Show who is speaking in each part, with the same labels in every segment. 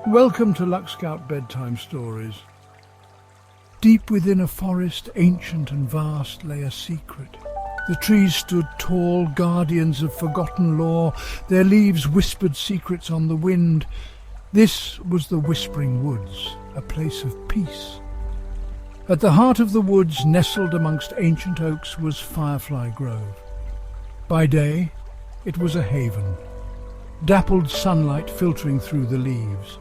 Speaker 1: Welcome to Luck Scout Bedtime Stories. Deep within a forest, ancient and vast, lay a secret. The trees stood tall, guardians of forgotten lore. Their leaves whispered secrets on the wind. This was the Whispering Woods, a place of peace. At the heart of the woods, nestled amongst ancient oaks, was Firefly Grove. By day, it was a haven, dappled sunlight filtering through the leaves.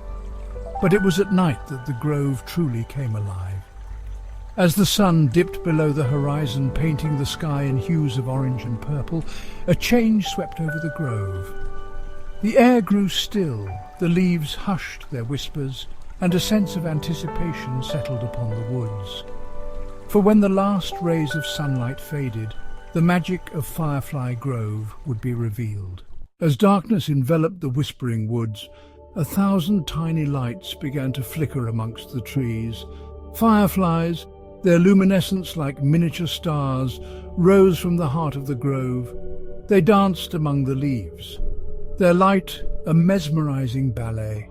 Speaker 1: But it was at night that the grove truly came alive. As the sun dipped below the horizon, painting the sky in hues of orange and purple, a change swept over the grove. The air grew still, the leaves hushed their whispers, and a sense of anticipation settled upon the woods. For when the last rays of sunlight faded, the magic of Firefly Grove would be revealed. As darkness enveloped the Whispering Woods, 1,000 tiny lights began to flicker amongst the trees. Fireflies, their luminescence like miniature stars, rose from the heart of the grove. They danced among the leaves, their light a mesmerizing ballet.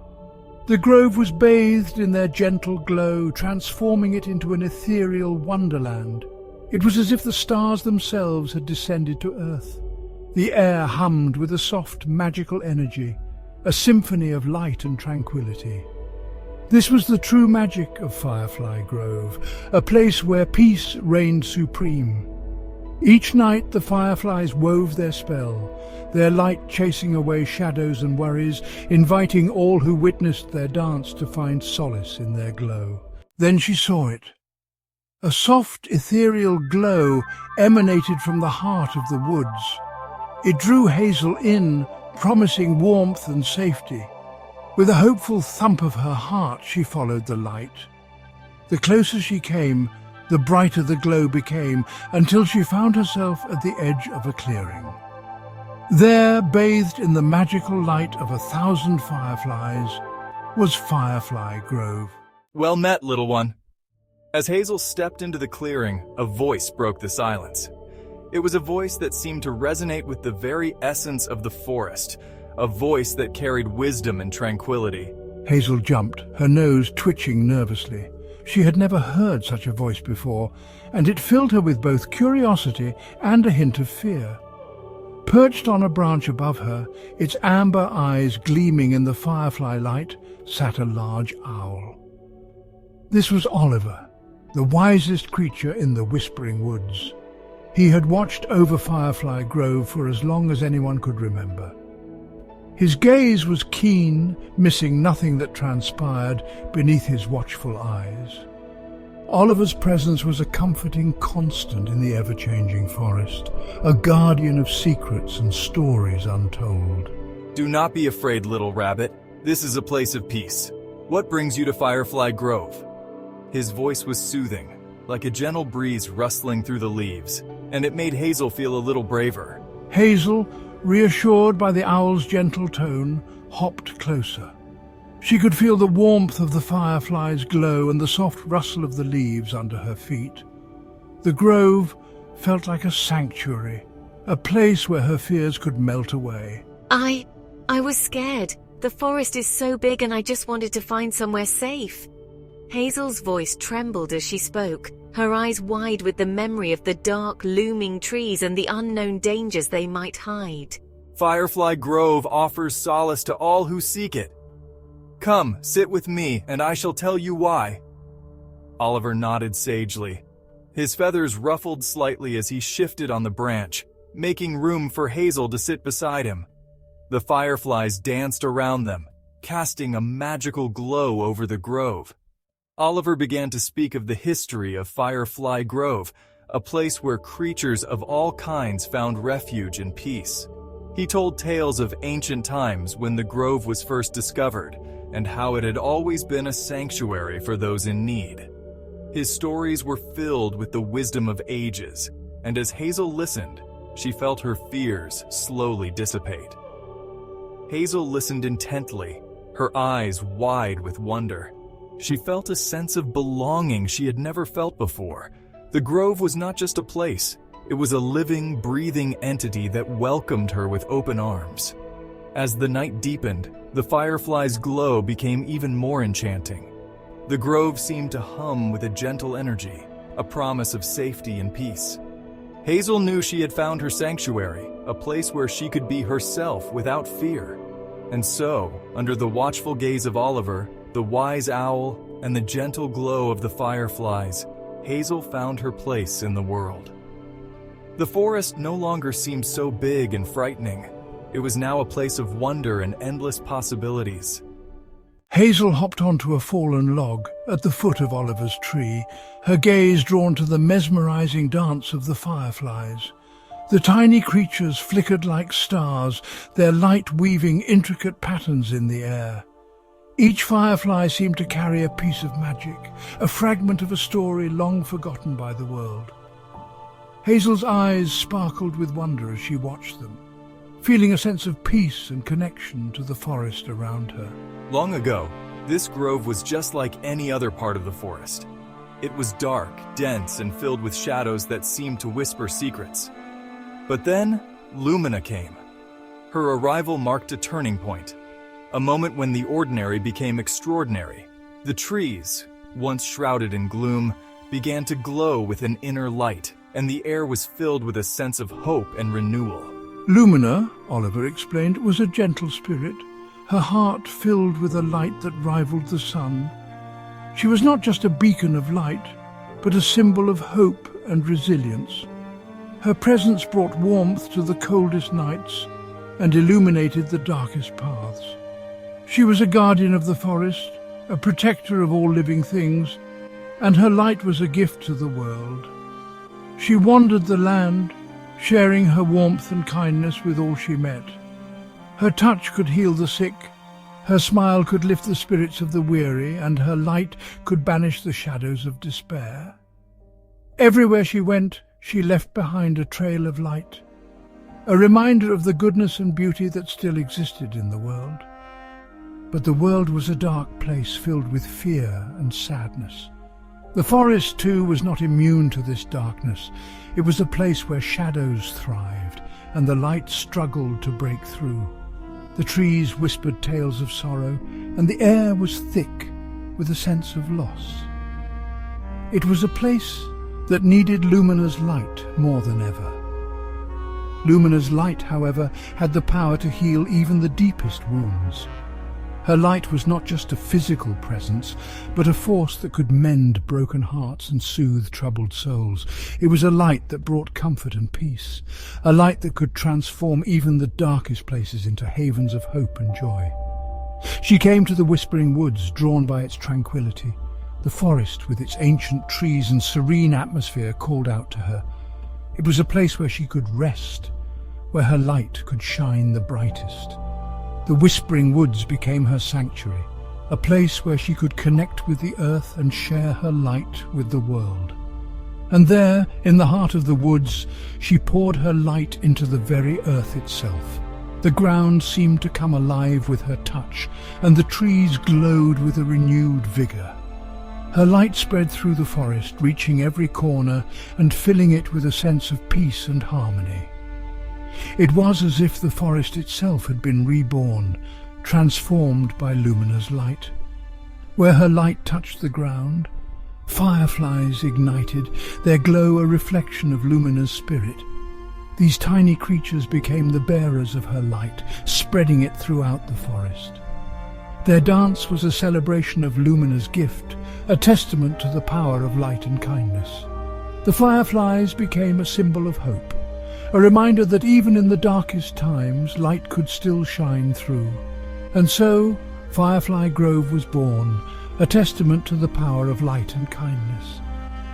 Speaker 1: The grove was bathed in their gentle glow, transforming it into an ethereal wonderland. It was as if the stars themselves had descended to earth. The air hummed with a soft, magical energy, a symphony of light and tranquility. This was the true magic of Firefly Grove, a place where peace reigned supreme. Each night the fireflies wove their spell, their light chasing away shadows and worries, inviting all who witnessed their dance to find solace in their glow. Then she saw it. A soft, ethereal glow emanated from the heart of the woods. It drew Hazel in, promising warmth and safety. With a hopeful thump of her heart, she followed the light. The closer she came, the brighter the glow became, until she found herself at the edge of a clearing. There, bathed in the magical light of 1,000 fireflies, was Firefly Grove.
Speaker 2: Well met, little one. As Hazel stepped into the clearing, a voice broke the silence. It was a voice that seemed to resonate with the very essence of the forest, a voice that carried wisdom and tranquility.
Speaker 1: Hazel jumped, her nose twitching nervously. She had never heard such a voice before, and it filled her with both curiosity and a hint of fear. Perched on a branch above her, its amber eyes gleaming in the firefly light, sat a large owl. This was Oliver, the wisest creature in the Whispering Woods. He had watched over Firefly Grove for as long as anyone could remember. His gaze was keen, missing nothing that transpired beneath his watchful eyes. Oliver's presence was a comforting constant in the ever-changing forest, a guardian of secrets and stories untold.
Speaker 2: Do not be afraid, little rabbit. This is a place of peace. What brings you to Firefly Grove? His voice was soothing, like a gentle breeze rustling through the leaves, and it made Hazel feel a little braver.
Speaker 1: Hazel, reassured by the owl's gentle tone, hopped closer. She could feel the warmth of the firefly's glow and the soft rustle of the leaves under her feet. The grove felt like a sanctuary, a place where her fears could melt away.
Speaker 3: I was scared. The forest is so big and I just wanted to find somewhere safe. Hazel's voice trembled as she spoke, her eyes wide with the memory of the dark, looming trees and the unknown dangers they might hide.
Speaker 2: Firefly Grove offers solace to all who seek it. Come, sit with me, and I shall tell you why. Oliver nodded sagely. His feathers ruffled slightly as he shifted on the branch, making room for Hazel to sit beside him. The fireflies danced around them, casting a magical glow over the grove. Oliver began to speak of the history of Firefly Grove, a place where creatures of all kinds found refuge and peace. He told tales of ancient times when the grove was first discovered, and how it had always been a sanctuary for those in need. His stories were filled with the wisdom of ages, and as Hazel listened, she felt her fears slowly dissipate. Hazel listened intently, her eyes wide with wonder. She felt a sense of belonging she had never felt before. The grove was not just a place, it was a living, breathing entity that welcomed her with open arms. As the night deepened, the fireflies' glow became even more enchanting. The grove seemed to hum with a gentle energy, a promise of safety and peace. Hazel knew she had found her sanctuary, a place where she could be herself without fear. And so, under the watchful gaze of Oliver, the wise owl, and the gentle glow of the fireflies, Hazel found her place in the world. The forest no longer seemed so big and frightening. It was now a place of wonder and endless possibilities.
Speaker 1: Hazel hopped onto a fallen log at the foot of Oliver's tree, her gaze drawn to the mesmerizing dance of the fireflies. The tiny creatures flickered like stars, their light weaving intricate patterns in the air. Each firefly seemed to carry a piece of magic, a fragment of a story long forgotten by the world. Hazel's eyes sparkled with wonder as she watched them, feeling a sense of peace and connection to the forest around her.
Speaker 2: Long ago, this grove was just like any other part of the forest. It was dark, dense, and filled with shadows that seemed to whisper secrets. But then, Lumina came. Her arrival marked a turning point, a moment when the ordinary became extraordinary. The trees, once shrouded in gloom, began to glow with an inner light, and the air was filled with a sense of hope and renewal.
Speaker 1: Lumina, Oliver explained, was a gentle spirit, her heart filled with a light that rivaled the sun. She was not just a beacon of light, but a symbol of hope and resilience. Her presence brought warmth to the coldest nights and illuminated the darkest paths. She was a guardian of the forest, a protector of all living things, and her light was a gift to the world. She wandered the land, sharing her warmth and kindness with all she met. Her touch could heal the sick, her smile could lift the spirits of the weary, and her light could banish the shadows of despair. Everywhere she went, she left behind a trail of light, a reminder of the goodness and beauty that still existed in the world. But the world was a dark place filled with fear and sadness. The forest, too, was not immune to this darkness. It was a place where shadows thrived, and the light struggled to break through. The trees whispered tales of sorrow, and the air was thick with a sense of loss. It was a place that needed Lumina's light more than ever. Lumina's light, however, had the power to heal even the deepest wounds. Her light was not just a physical presence, but a force that could mend broken hearts and soothe troubled souls. It was a light that brought comfort and peace, a light that could transform even the darkest places into havens of hope and joy. She came to the Whispering Woods, drawn by its tranquility. The forest, with its ancient trees and serene atmosphere, called out to her. It was a place where she could rest, where her light could shine the brightest. The Whispering Woods became her sanctuary, a place where she could connect with the earth and share her light with the world. And there, in the heart of the woods, she poured her light into the very earth itself. The ground seemed to come alive with her touch, and the trees glowed with a renewed vigor. Her light spread through the forest, reaching every corner and filling it with a sense of peace and harmony. It was as if the forest itself had been reborn, transformed by Lumina's light. Where her light touched the ground, fireflies ignited, their glow a reflection of Lumina's spirit. These tiny creatures became the bearers of her light, spreading it throughout the forest. Their dance was a celebration of Lumina's gift, a testament to the power of light and kindness. The fireflies became a symbol of hope, a reminder that even in the darkest times, light could still shine through. And so, Firefly Grove was born, a testament to the power of light and kindness.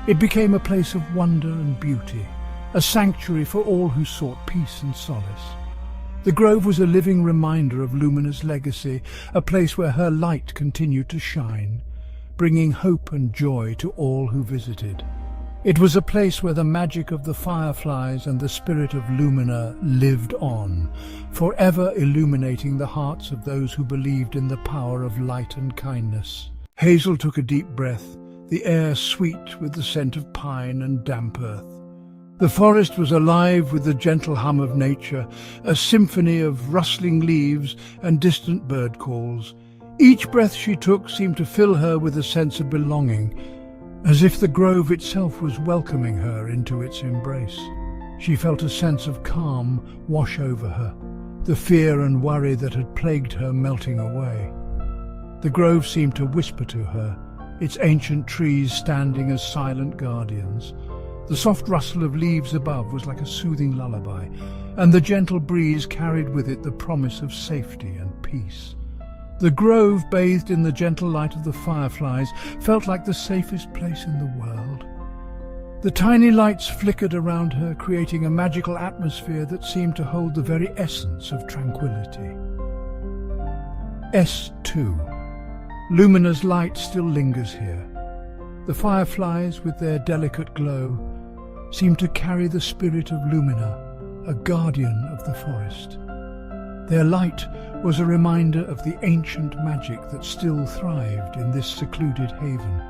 Speaker 1: It became a place of wonder and beauty, a sanctuary for all who sought peace and solace. The grove was a living reminder of Lumina's legacy, a place where her light continued to shine, bringing hope and joy to all who visited. It was a place where the magic of the fireflies and the spirit of Lumina lived on, forever illuminating the hearts of those who believed in the power of light and kindness. Hazel took a deep breath, the air sweet with the scent of pine and damp earth. The forest was alive with the gentle hum of nature, a symphony of rustling leaves and distant bird calls. Each breath she took seemed to fill her with a sense of belonging, as if the grove itself was welcoming her into its embrace. She felt a sense of calm wash over her, the fear and worry that had plagued her melting away. The grove seemed to whisper to her, its ancient trees standing as silent guardians. The soft rustle of leaves above was like a soothing lullaby, and the gentle breeze carried with it the promise of safety and peace. The grove, bathed in the gentle light of the fireflies, felt like the safest place in the world. The tiny lights flickered around her, creating a magical atmosphere that seemed to hold the very essence of tranquility. S2. Lumina's light still lingers here. The fireflies, with their delicate glow, seem to carry the spirit of Lumina, a guardian of the forest. Their light was a reminder of the ancient magic that still thrived in this secluded haven.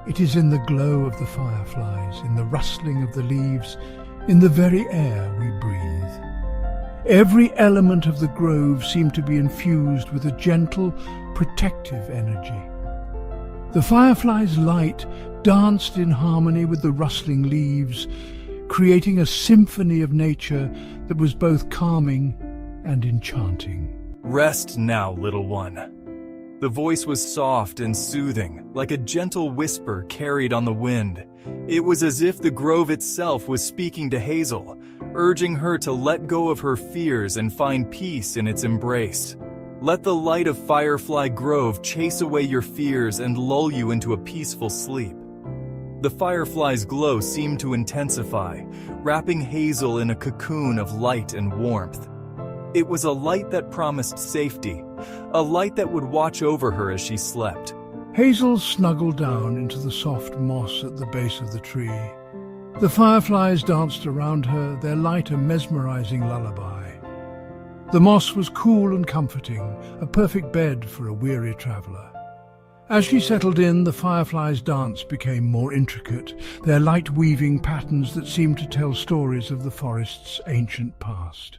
Speaker 1: It is in the glow of the fireflies, in the rustling of the leaves, in the very air we breathe. Every element of the grove seemed to be infused with a gentle, protective energy. The fireflies' light danced in harmony with the rustling leaves, creating a symphony of nature that was both calming and enchanting.
Speaker 2: Rest now, little one. The voice was soft and soothing, like a gentle whisper carried on the wind. It was as if the grove itself was speaking to Hazel, urging her to let go of her fears and find peace in its embrace. Let the light of Firefly Grove chase away your fears and lull you into a peaceful sleep. The firefly's glow seemed to intensify, wrapping Hazel in a cocoon of light and warmth. It was a light that promised safety, a light that would watch over her as she slept.
Speaker 1: Hazel snuggled down into the soft moss at the base of the tree. The fireflies danced around her, their light a mesmerizing lullaby. The moss was cool and comforting, a perfect bed for a weary traveler. As she settled in, the fireflies' dance became more intricate, their light-weaving patterns that seemed to tell stories of the forest's ancient past.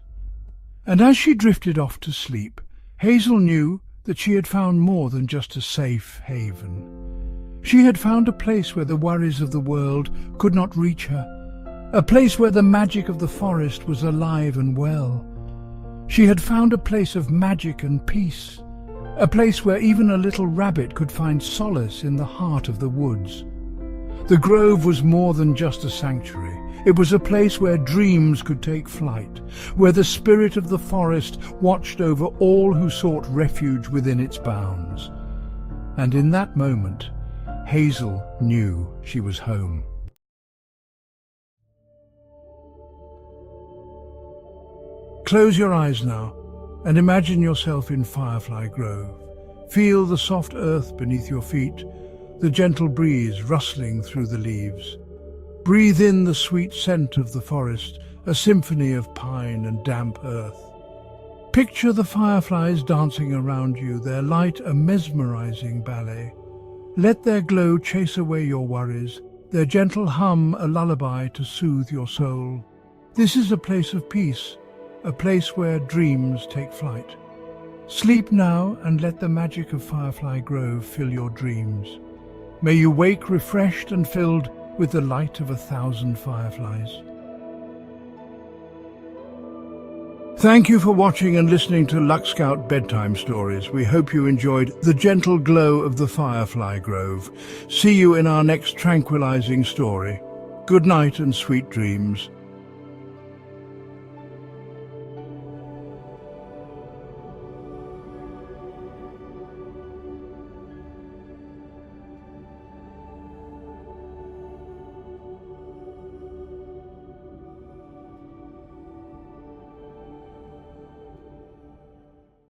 Speaker 1: And as she drifted off to sleep, Hazel knew that she had found more than just a safe haven. She had found a place where the worries of the world could not reach her, a place where the magic of the forest was alive and well. She had found a place of magic and peace, a place where even a little rabbit could find solace in the heart of the woods. The grove was more than just a sanctuary. It was a place where dreams could take flight, where the spirit of the forest watched over all who sought refuge within its bounds. And in that moment, Hazel knew she was home. Close your eyes now and imagine yourself in Firefly Grove. Feel the soft earth beneath your feet, the gentle breeze rustling through the leaves. Breathe in the sweet scent of the forest, a symphony of pine and damp earth. Picture the fireflies dancing around you, their light a mesmerizing ballet. Let their glow chase away your worries, their gentle hum a lullaby to soothe your soul. This is a place of peace, a place where dreams take flight. Sleep now and let the magic of Firefly Grove fill your dreams. May you wake refreshed and filled with the light of 1,000 fireflies. Thank you for watching and listening to Luck Scout Bedtime Stories. We hope you enjoyed the gentle glow of the Firefly Grove. See you in our next tranquilizing story. Good night and sweet dreams.